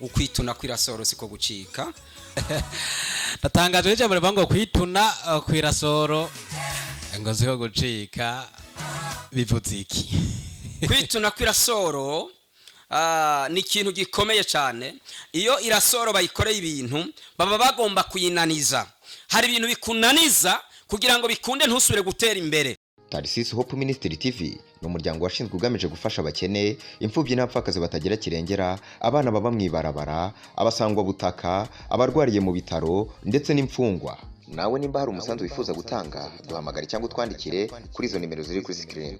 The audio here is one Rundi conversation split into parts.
ukwituna kw'irasoro siko gucika. Natangajwe n'ijambo rivuga ngo kwituna kw'irasoro ngo siko gucika, bivuze iki? Kwituna kw'irasoro ni ikintu gikomeye cyane. Iyo irasoro bayikoreye ibintu baba bagomba kuyinaniza. Hari ibintu bikunaniza kugira ngo bikunde ntusubire gutera imbere. Tarsis Hope Ministry TV ni umuryango washinzwe ugamije gufasha abakene, imfubyi n'abapfakazi batagira kirengera, abana baba mwibarabara, abasangwa butaka, abarwariye mu bitaro ndetse n'imfungwa. Nawe nimba hari umusanzu wifuza gutanga, duhamagare cyangwa utwandikire kuri izo nimero ziri kuri screen.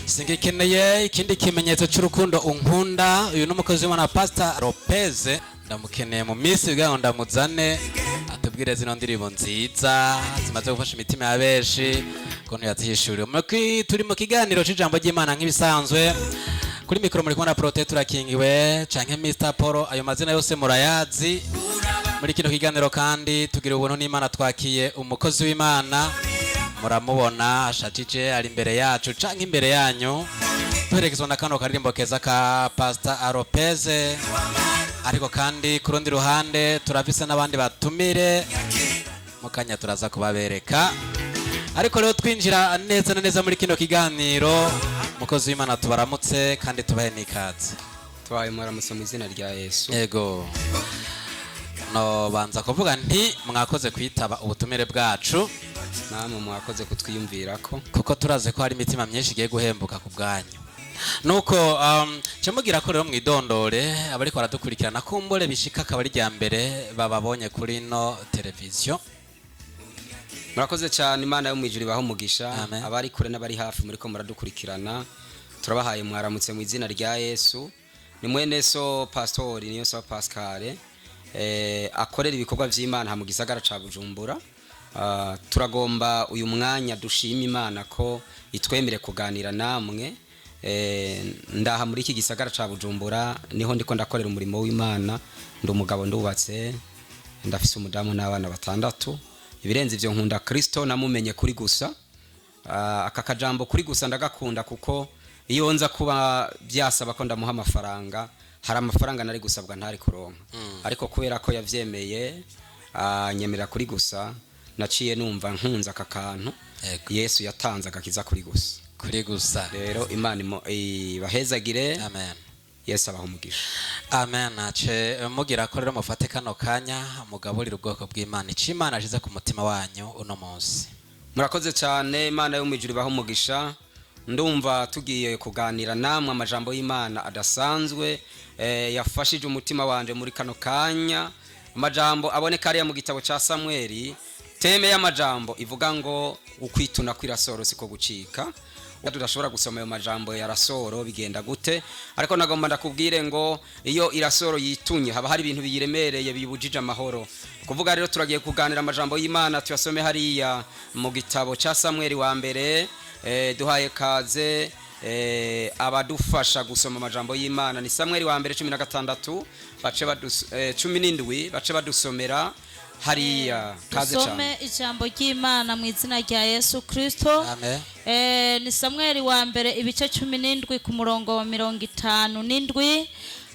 Singikeneye ikindi kimenyetso cy'urukundo unkunda. Uyu n'umukozi w'Imana Pastor Lopez, ndamukeneye mu minsi bigango ndamuzane atubwire zino ndirimbo nziza zimaze gufasha imitima ya benshi kontu yazihishuriwe. Turi mu kiganiro cy'ijambo ry'Imana nk'ibisanzwe. Kuri mikoro muri kumwe Prote turakingiwe canke Mr Paul, ayo mazina yose murayazi. Muri kino kiganiro kandi tugira ubuntu n'Imana, twakiye umukozi w'Imana, muramubona ashajije ari imbere yacu canke imbere yanyu, tuherekezwa na kano karirimbo keza ka Pastor Lopez. Ariko kandi ku rundi ruhande turafise n'abandi batumire mukanya turaza kubabereka. Ariko rero twinjira neza na neza muri kino kiganiro, mukozi w'Imana tubaramutse kandi tubahe n'ikaze. Twaye muramutse mu izina rya Yesu. Yego. No banza kuvuga nti mwakoze kwitaba ubutumire bwacu, namwe mwakoze kutwiyumvirako, kuko turaze ko hari imitima myinshi igiye guhembuka ku bwanyu. Nuko cyamugira ko rero mwidondore abariko baradukurikirana kumbore bishika akaba ari rya mbere bababonye kuri no televiziyo. Murakoze cyane, Imana yo mwijuru ibaho umugisha. Amen. Abari kure n'abari hafi muriko muradukurikirana, turabahaye mwaramutse mu izina rya Yesu. Ni mwene so Pastor niyo so Pascal akorera ibikorwa by'Imana mu gisagara ca Bujumbura. Turagomba uyu mwanya dushima Imana ko itwemere kuganira namwe. Ndaha muri iki gisagara ca Bujumbura niho ndiko ndakorera umurimo w'Imana. Ndi umugabo ndubatse, ndafise umudamu n'abana 6. Ibirenze ivyo nkunda Kristo, namumenye kuri gusa. Aka kajambo kuri gusa ndagakunda kuko iyo nza kuba byasaba ko ndamuha amafaranga, hari amafaranga nari gusabwa ntari kuronka. Ariko kubera ko yavyemeye nyemera kuri gusa, naciye numva nkunza aka kantu. Yesu yatanze agakiza kuri gusa. Kuri gusa rero Imana ibahezagire. Amen. Yesu abaho umugisha. Amen. Ace mugira ko rero mufate kano kanya mugaburira ubwoko bw'Imana, ic'Imana ajize ku mutima wanyu uno munsi. Murakoze cyane, Imana yo mwijuru ibaho umugisha. Ndumva tugiye kuganira namwe amajambo y'Imana adasanzwe yafashije umutima wanje muri kano kanya. Amajambo aboneka ari mu gitabo ca Samueli. Teme y'amajambo ivuga ngo ukwituna kw'irasoro siko gucika. Tudashobora gusoma ayo majambo ya rasoro bigenda gute, ariko nagomba ndakubwire ngo iyo irasoro yitunye haba hari ibintu biyiremereye bibujije amahoro. Kuvuga rero turagiye kuganira amajambo y'Imana, tuyasome hariya mu gitabo ca Samueli wa mbere. Duhaye kaze abadufasha gusoma amajambo y'Imana. Ni Samueli wa mbere 16 bace 17 bace badusomera hariya. Kaze cyane. Some ijambo ry'Imana mu izina rya Yesu Kristo. Amen. Ni Samueli wa mbere ibice 17 ku murongo wa 57.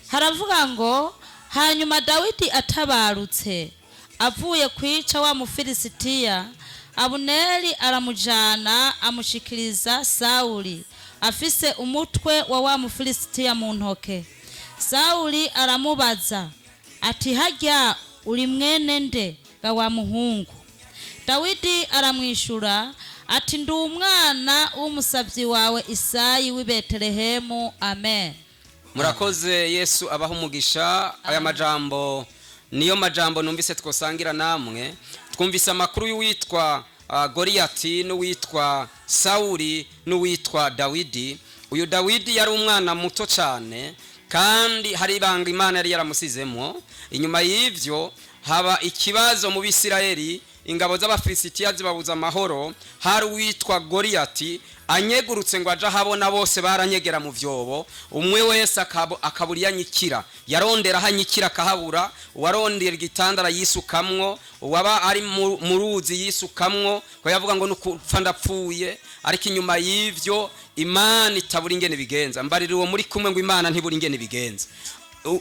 Haravuga ngo hanyuma Dawidi atabarutse avuye kwica wa Mufilisitiya, Abuneri aramujana amushikiriza Sauli afise umutwe wa Mufilisitiya mu ntoke. Sauli aramubaza ati hajya uri mwene nde ga wa muhungu? Dawidi aramwishura ati ndi umwana w'umusavyi wawe Isayi w'i Betelehemu. Amen. Murakoze, Yesu abaho umugisha. Aya majambo niyo majambo numvise twosangira namwe. Twumvise amakuru y'uwitwa Goriyati n'uwitwa Sauli n'uwitwa Dawidi. Uyu Dawidi yari umwana muto cyane kandi hari ibanga Imana yari yaramusizemo. Inyuma y'ivyo haba ikibazo mu Bisirayeli ingabo z'abafilisitiya zibabuza amahoro, hari uwitwa Goliyati anyegurutse ngo aje ahabona bose baranyegera mu vyobo, umwe wese akabura yanyikira, yarondera hanyikira akahabura, uwarondera igitandara yisukamwo, uwaba ari mu ruzi yisukamwo, ko yavuga ngo nukupfa ndapfuye. Ariko inyuma y'ivyo Imana itabura ingene bigenza. Mbarira uwo muri kumwe ngo Imana ntibura ingene bigenza.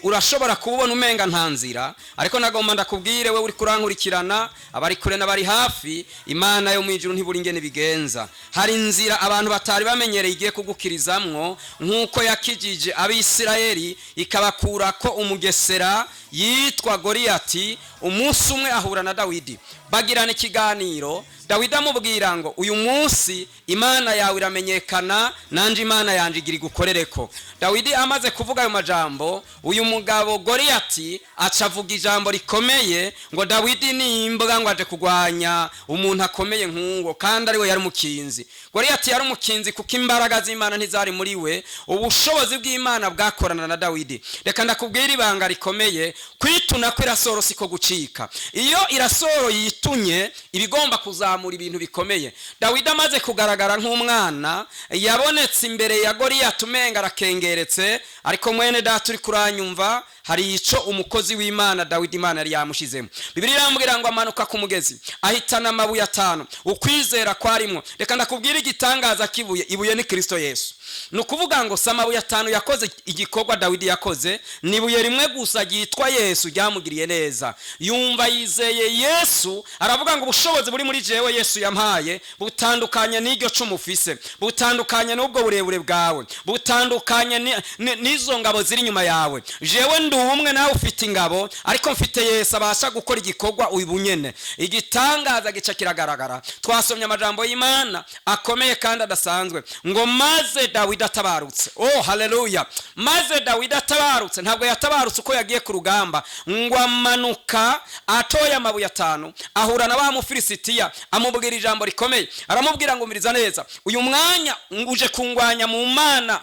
Urashobora kubona umenga nta nzira, ariko nagomba ndakubwire we uri kurankurikirana, abari kure n'abari hafi, Imana yo mwijuru ntibura ingene bigenza. Hari inzira abantu batari bamenyereye igiye kugukirizamwo, nkuko yakijije Abisirayeli ikabakurako umugesera yitwa Goliyati. Umunsi umwe ahura na Dawidi, bagirana ikiganiro. Dawidi amubwira ngo uyu munsi Imana yawe iramenyekana, nanje Imana yanje igira igukorereko. Dawidi amaze kuvuga ayo majambo, uyu mugabo Goliyati acavuga ijambo rikomeye ngo Dawidi ni imbwa ngo aje kugwanya umuntu akomeye nk'uwo, kandi ari we yari umukinzi. Goliyati yari umukinzi kuko imbaraga z'Imana ntizari muri we, ubushobozi bw'Imana bwakorana na Dawidi. Reka ndakubwira ibanga rikomeye, kwituna kw'irasoro siko gucika. Iyo irasoro yitunye ibigomba kuzamura ibintu bikomeye. Dawidi amaze kugaragara nk'umwana yabonetse imbere ya Goliyati umenga arakengeretse, ariko mwene data uri kuranyumva, hari ico umukozi w'Imana Dawidi Imana yari yamushizemo. Bibiliya irambwira ngo amanuka ku mugezi ahitana amabuye 5, ukwizera kwarimwo. Reka ndakubwira igitangaza kibuye, ibuye ni Kristo Yesu. Nukuvuga ngo samabuye 5 yakoze igikorwa Dawidi yakoze, nibuye rimwe gusa ryitwa Yesu ryamugiriye neza. Yumva yizeye Yesu, aravuga ngo ubushobozi buri muri jewe Yesu yampaye butandukanye n'iryo cumufise, butandukanye n'ubwo burebure bwawe, butandukanye n'izo ngabo ziri nyuma yawe. Jewe ndi umwe nawe ufite ingabo, ariko mfite Yesu abasha gukora igikorwa ubunyene. Igitangaza gica kiragaragara. Twasomye amajambo y'Imana akomeye kandi adasanzwe ngo maze Dawidi atabarutse. Oh haleluya. Maze Dawidi atabarutse, ntabwo yatabarutse uko yagiye ku rugamba, ngo amanuka atoye amabuye 5, ahura na ba Mufilisitiya, amubwira ijambo rikomeye. Aramubwira ngo miriza neza, uyu mwanya uje kungwanya mu Mana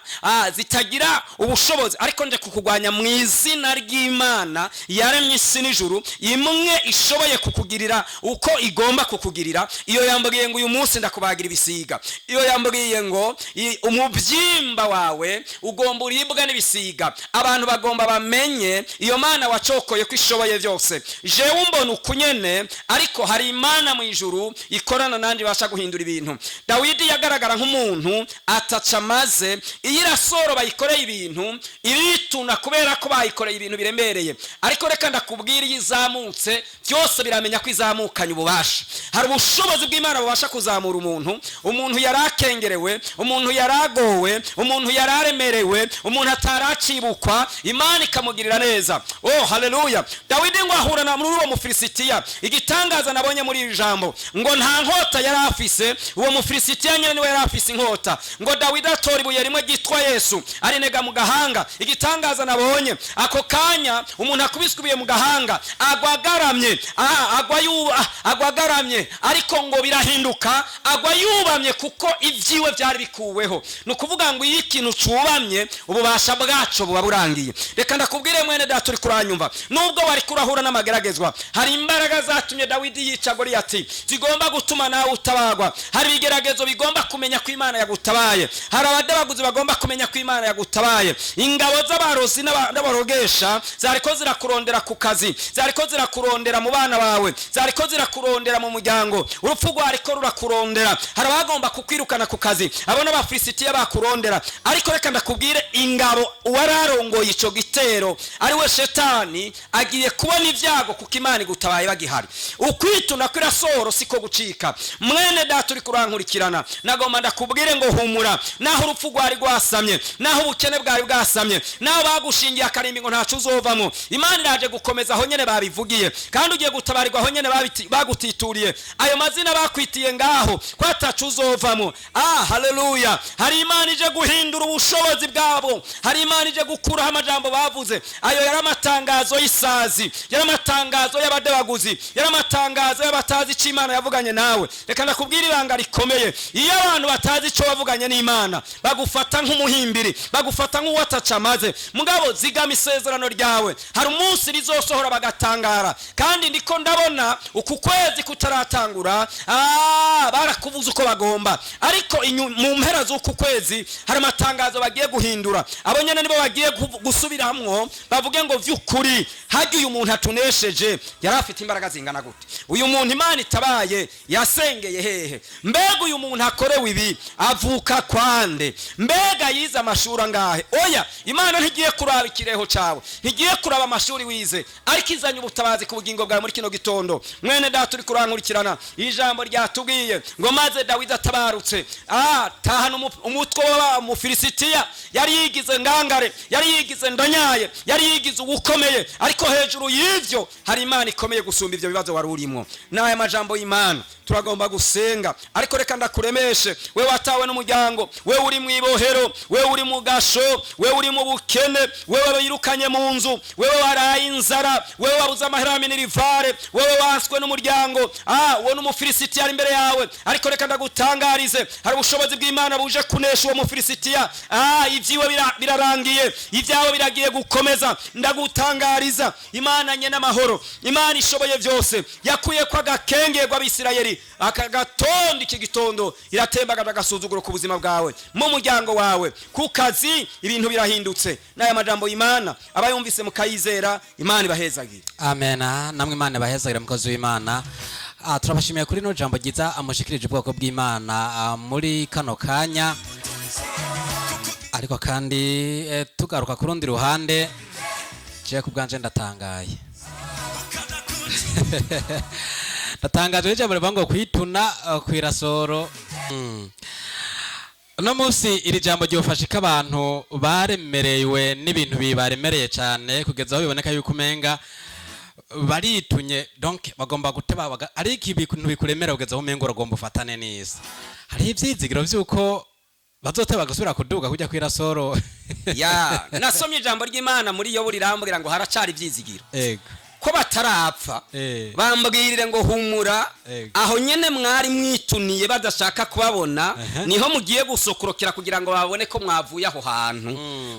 zitagira ubushobozi, ariko nje kukugwanya mu izina ry'Imana yaremye isi n'ijuru, imwe ishoboye kukugirira uko igomba kukugirira. Iyo yambwiye ngo uyu munsi ndakubagira ibisiga. Iyo yambwiye ngo umubyimba wawe ugomba uribwa n'ibisiga. Abantu bagomba bamenye iyo Mana wacokoye ko ishoboye byose. Jewe umbona ukunyene, ariko hari Imana mu ijuru ikorana nandi basha guhindura ibintu. Dawidi yagaragara nk'umuntu ataca maze, iyirasoro bayikoreye ibintu irituna kubera ko bayikoreye ibintu biremereye. Ariko reka ndakubwira izamutse byose biramenya ko izamukanye ububasha. Hari ubushobozi bw'Imana bubasha kuzamura umuntu, umuntu yarakengerewe, umuntu yaragowe, umuntu yararemerewe, umuntu ataracibukwa, Imana ikamugirira neza. Oh haleluya. Dawidi ngo ahura na muri uwo Mufilisitiya. Igitangaza nabonye muri iri jambo ngo nta nkota yari afise, uwo Mufilisitiya nyene niwe yari afise inkota. Ngo Dawidi atora ibuye rimwe ryitwa Yesu arinega mu gahanga. Igitangaza nabonye, ako kanya umuntu akubiswe ibuye mu gahanga agwagaramye, agwagaramye, ariko ngo birahinduka agwa yubamye kuko ivyiwe byari bikuweho. Nukuvuga ngo iyo ikintu cubamye ububasha bwaco buba burangiye. Reka ndakubwire mwene data uri kuranyumva, nubwo wari kurahura n'amageragezwa, hari imbaraga zatumye Dawidi yica Goliyati zigomba gutuma nawe utabagwa. Hari ibigeragezo bigomba kumenya ko Imana yagutabaye, hari abadabaguzi bagomba kumenya ko Imana yagutabaye. Ingabo z'abarozi n'abarogesha zariko zirakurondera ku kazi, zariko zirakurondera mu bana bawe, zariko zirakurondera mu muryango, urupfu rwariko rurakurondera. Hari abagomba kukwirukana ku kazi, abona Abafilisitiya bakurondera. Ariko reka ndakubwire, ingabo wararongoye ico gitero ari we Shetani agiye kubona ivyago kuko Imana igutabaye bagihari. Ukwituna kw'irasoro siko gucika. Mwene data uri kurankurikirana, nagomba ndakubwire ngo humura, naho urupfu rwari rwasamye, naho ubukene bwari bwasamye, naho bagushingiye akarimbi ngo ntacu uzovamo, Imana iraje gukomeza aho nyene babivugiye, kandi ugiye gutabarirwa aho nyene bagutituriye. Ayo mazina bakwitiye ngaho ko atacu uzovamo. Haleluya. Hari Imana imana ije guhindura ubushobozi bwabo, hari imana ije gukuraho amajambo bavuze. Ayo yari amatangazo y'isazi, yari amatangazo y'abadebaguzi, yari amatangazo y'abatazi icyo imana yavuganye nawe. Reka ndakubwira ibanga rikomeye, iyo abantu batazi icyo wavuganye n'imana bagufata nk'umuhimbiri, bagufata nk'uwataca amaze. Mugabo zigama isezerano ryawe, hari umunsi rizosohora bagatangara. Kandi ndiko ndabona uku kwezi kutaratangura barakuvuza uko bagomba, ariko mu mpera z'uku kwezi hari amatangazo bagiye guhindura. Abo nyene nibo bagiye gusubiramwo bavuge ngo vy'ukuri hajya uyu muntu atunesheje yari afite imbaraga zingana gute, uyu muntu imana itabaye yasengeye hehe, mbega uyu muntu akorewe ibi avuka kwande, mbega yize amashuri angahe. Oya, imana ntigiye kuraba ikireho cawe, ntigiye kuraba amashuri wize, ariko izanye ubutabazi ku bugingo bwawe muri kino gitondo. Mwene data uri kurankurikirana, ijambo ryatubwiye ngo maze Dawidi atabarutse tahana umutwe w'Umufilisitiya, yari yigize ngangare, yari yigize ndanyaye, yari yigize ugukomeye, ariko hejuru y'ivyo hari imana ikomeye gusumba ivyo bibazo wari urimo. N'aya majambo y'imana turagomba gusenga. Ariko reka ndakuremeshe, we watawe n'umuryango, we uri mu ibohero, we uri mu gasho, we uri mu bukene, wewe wirukanye mu nzu, wewe waraye inzara, wewe wabuze amahera minirivare, wewe wanswe n'umuryango, uwo n'Umufilisitiya ari imbere yawe. Ariko reka ndagutangarize, hari ubushobozi bw'imana buje kunesha uwo Mufilisitiya. Ivyiwe birarangiye, ivyawe biragiye gukomeza. Ndagutangariza, imana nyene amahoro, imana ishoboye byose, yakuye kwa gakengegwa Abisirayeli, akagatondo iki gitondo iratembagaje agasuzuguro ku buzima bwawe, mu muryango wawe, ku kazi, ibintu birahindutse. N'aya majambo y'imana abayumvise mukayizera, imana ibahezagire. Amen. Namwe imana ibahezagire mukozi w'Imana. Turabashimiye kuri no jambo giza amushikirije ubwoko bw'Imana muri kano kanya. Ariko kandi tugaruka ku rundi ruhande, je kubwanje ndatangaye. Ndatangaje ijambo rivuga kwituna kwirasoro. No musi iri jambo ryofashika abantu baremerewe n'ibintu bibaremereye cyane kugeza aho biboneka yuko umenga baritunye, donc bagomba guteba ariko ibintu bikuremera kugeza aho umenga uragomba ufatane neza. Hari ivyizigiro vyuko bazoteba gasubira kuduga kujya kwirasoro. Nasomye ijambo ry'Imana muri Yobu rirambwira ngo haracari ivyizigiro. Ego. Ko batarapfa bambwirire ngo humura, aho nyene mwari mwituniye badashaka kubabona, niho mugiye gusokorokera kugira ngo babone ko mwavuye aho hantu.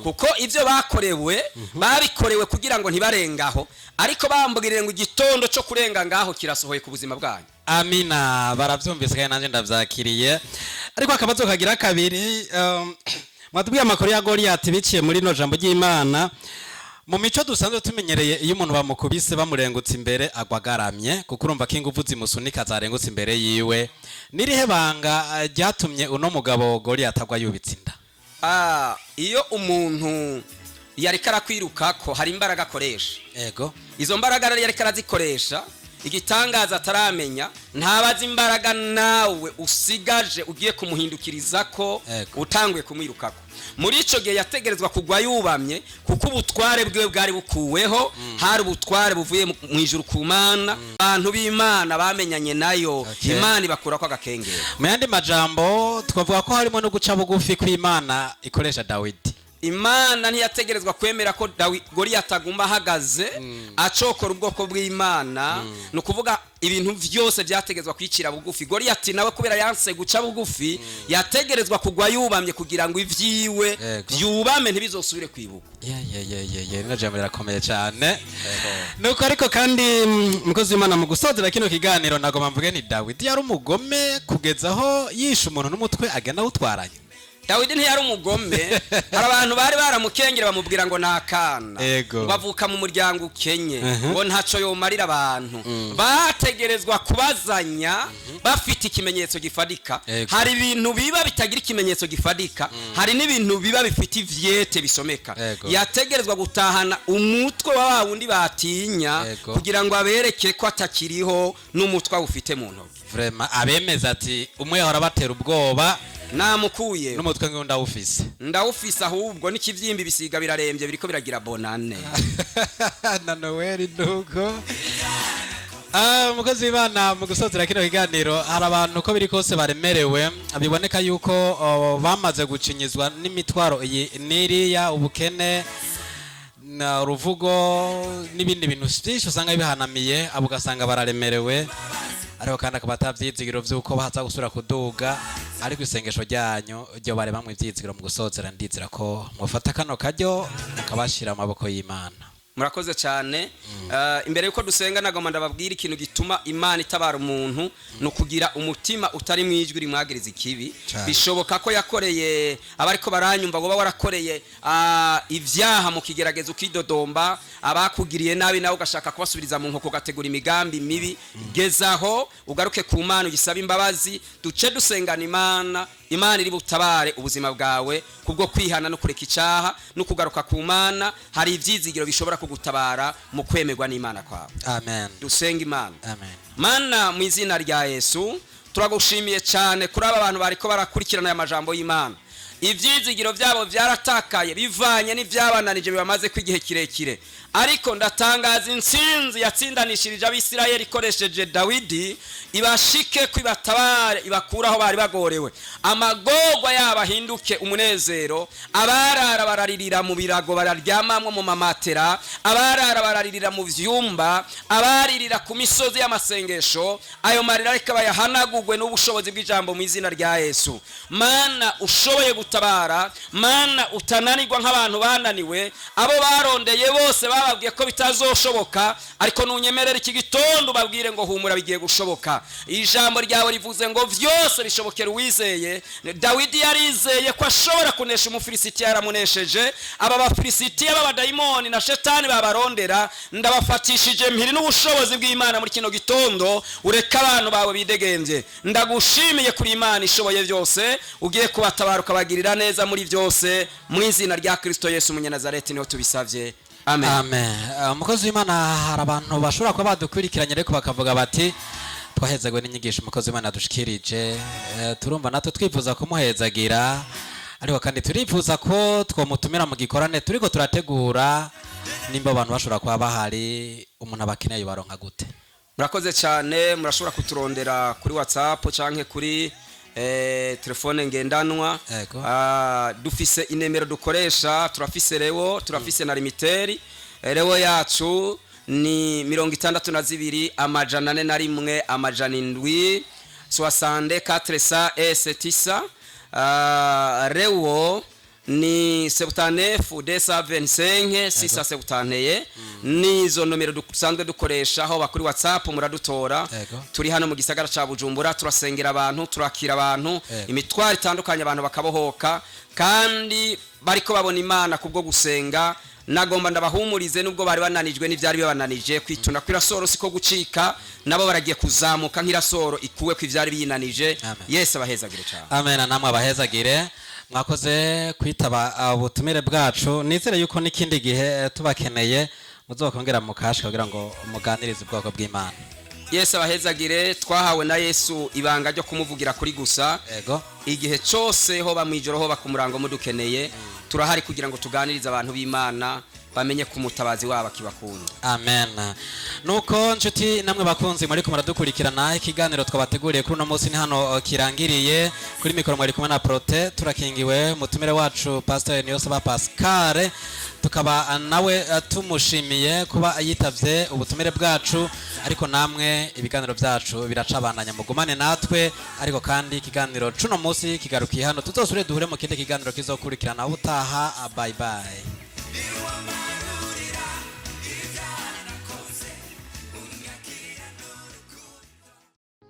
Kuko ivyo bakorewe babikorewe kugira ngo ntibarengaho, ariko bambwirire ngo igitondo cyo kurenga ngaho kirasohoye ku buzima bwanyu. Amina, baravyumvise kandi nanje ndavyakiriye. Ariko akabazo kagira kabiri, mwatubwiye amakuru ya Goliath biciye muri no jambo ry'Imana. Mu mico dusanzwe tumenyereye iyo umuntu bamukubise bamurengutse imbere agwagaramye, kuko urumva ko ingufu zimusunika zarengutse imbere yiwe. Nirihe banga ryatumye uno mugabo Goliath agwa yubitse inda? Iyo umuntu yari karakwirukako hari imbaraga akoresha. Ego. Izo mbaraga yari karazikoresha, igitangaza ataramenya, ntabaza imbaraga nawe usigaje ugiye kumuhindukirizako utanguye kumwirukako. Muri ico gihe yategerezwa kugwa yubamye, kuko ubutware bwe bwari bukuweho, hari ubutware buvuye mu ijuru ku Mana. Abantu b'Imana bamenyanye nayo, Imana ibakura ko agakengera. Mu yandi majambo twavuga ko harimo no guca bugufi kw'Imana ikoresha Dawidi. Imana ntiyategerezwa kwemera ko Goliath agumba ahagaze acokora ubwoko bw'Imana. No kuvuga ibintu vyose byategerezwa kwicira bugufi. Goliath nawe kubera yanse guca bugufi yategerezwa kugwa yubamye kugira ngo ivyiwe byubame ntibizosubire kwibuka. Ino jambo rirakomeye cyane. Nuko ariko kandi mukozi w'Imana mu gusozera kino kiganiro nagoma mvuge ni Dawidi yari umugome kugezaho yisha umuntu n'umutwe agenda utwaranye. Dawidi ntiyari umugome. Hari abantu bari baramukengera bamubwira ngo nakana, bavuka mu muryango ukenye, ngo ntaco yomarira abantu. Bategerezwa kubazanya bafite ikimenyetso gifadika. Hari ibintu biba bitagira ikimenyetso gifadika, hari n'ibintu biba bifite ivyete bisomeka. Yategerezwa gutahana umutwe wa wundi batinya kugira ngo abereke ko atakiriho n'umutwe ufite mu ntoki. Vraiment abemeza ati umwe yahora batera ubwoba namukuye n'umutwe ngo ndawufise ahubwo n'ikivyimbi bisiga birarembye biriko biragira bonane. na Noel ndugo. Umukozi w'Imana mu gusozera kino kiganiro hari abantu uko biri kose baremerewe biboneka yuko bamaze gucinyizwa n'imitwaro iyi niriya ubukene na uruvugo n'ibindi bintu byinshi usanga bihanamiye abo ugasanga bararemerewe ariko kandi akaba atavyizigiro vy'uko bahaza gusura kuduga ariko isengesho ryanyu ryo bare bamwe ivyizigiro mu gusozera ndizira ko mufata kano karyo mukabashira amaboko y'Imana. Murakoze cyane. Imbere yuko dusenga nagomba ndababwira ikintu gituma Imana itabara umuntu no kugira umutima utari mwijwi rimwagiriza ikibi. Bishoboka ko yakoreye abariko baranyumva ngo warakoreye ivyaha mu kigerageza ukidodomba abakugiriye nabi nawe ugashaka kubasubiriza mu nkoko gategura imigambi mibi gezaho ugaruke ku Mana ugisaba imbabazi duce dusengana Imana iri butabare ubuzima bwawe kubwo kwihana no kureka icyaha no kugaruka ku Mana hari ivyizigiro bishobora kugutabara mu kwemerwa n'Imana kwawe. Amen. Dusenga Imana. Amen. Mana mu izina rya Yesu turagushimiye cyane kuri aba bantu bariko barakurikirana aya majambo y'Imana. Ivyizigiro byabo byaratakaye bivanye n'ivyabananije bibamaze kwigihe kirekire ariko ndatangaza intsinzi yatsindanishirije abisirayeli ikoresheje Dawidi ibashike kwibatabare ibakuraho bari bagorewe amagorwa yabahinduke umunezero abarara bararirira mu birago bararyamamwe mu mamatera abarara bararirira mu vyumba abaririra ku misozi y'amasengesho ayo marira reka bayahanagurwe n'ubushobozi bw'ijambo mu izina rya Yesu. Mana ushoboye gutabara, Mana utananirwa nk'abantu bananiwe abo barondeye bose bababwiye ko bitazoshoboka ariko nunyemerera iki gitondo babwire ngo humura bigiye gushoboka. Ijambo ryawe rivuze ngo vyose bishobokera uwizeye. Dawidi yarizeye ko ashobora kunesha umufilisitiya yaramunesheje aba bafilisitiya b'abadayimoni na shetani babarondera ndabafatishije mpiri n'ubushobozi bw'Imana muri kino gitondo ureka abantu bawe bidegembye. Ndagushimiye kuri Imana ishoboye byose ugiye kubatabara ukabagirira neza muri byose mu izina rya Kristo Yesu Umunyanazareti niho tubisavye. Amen. Amen. Umukozi w'Imana hari abantu bashobora kuba badukurikiranye ariko bakavuga bati twahezagwe n'inyigisho umukozi w'Imana dushikirije turumva natwe twifuza kumuhezagira ariko kandi turifuza ko twomutumira mu gikorane turiko turategura nimba abantu bashobora kuba bahari umuntu abakeneye baronka gute. Murakoze cyane murashobora kuturondera kuri WhatsApp canke kuri telefone ngendanwa. Dufise inemero dukoresha turafise rewo turafise na limiteri. Rewo yacu ni 62 amajana 41 amajana 7 64 S9 rewo ni 79 225 671 nizo nomero dusanzwe dukoresha aho bakuri WhatsApp muradutora. Turi hano mu gisagara ca Bujumbura turasengera abantu turakira abantu imitwaro itandukanye abantu bakabohoka kandi bariko babona Imana kubwo gusenga. Nagomba ndabahumurize nubwo bari bananijwe n'ivyari bibananije kwituna kwirasoro siko gucika nabo baragiye kuzamuka nk'irasoro ikuwe kwivyari binanije. Yesu abahezagire cyane. Amen. Namwe abahezagire mwakoze kwitaba ubutumire bwacu nizere yuko n'ikindi gihe tubakeneye muzokongera mukashika kugira ngo muganirize ubwoko bw'Imana. Yesu abahezagire twahawe na Yesu ibanga ryo kumuvugira kuri gusa. Igihe cyose ho bamwijoro ho bakumurango mudukeneye turahari kugira ngo tuganirize abantu b'Imana bamenye kumutabazi wabo akibakunda. Amen. Nuko nshuti namwe bakunzi muri kumuradukurikirana ikiganiro twabateguriye kuri no munsi ni hano kirangiriye kuri mikoro mwari kumwe na Prote turakingiwe mutumire wacu Pastor Niyosaba Pascal tukaba nawe tumushimiye kuba yitavye ubutumire bwacu ariko namwe ibiganiro byacu biracabandanya mugumane natwe ariko kandi ikiganiro cuno munsi kigarukiye hano tuzosure duhure mu kindi kiganiro kizokurikirana ubutaha. Bye bye.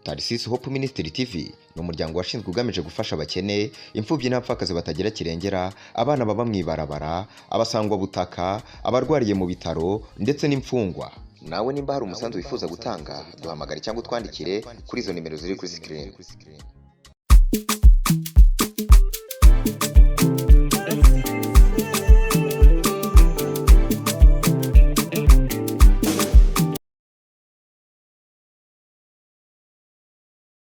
Tarsis Hope Ministry TV ni umuryango washinzwe ugamije gufasha abakene, imfubyi n'abapfakazi batagira kirengera, abana baba mwibarabara, abasangwa butaka, abarwariye mu bitaro ndetse n'imfungwa. Nawe nimba hari umusanzu wifuza gutanga duhamagare cyangwa twandikire kuri izo nimero ziri kuri screen.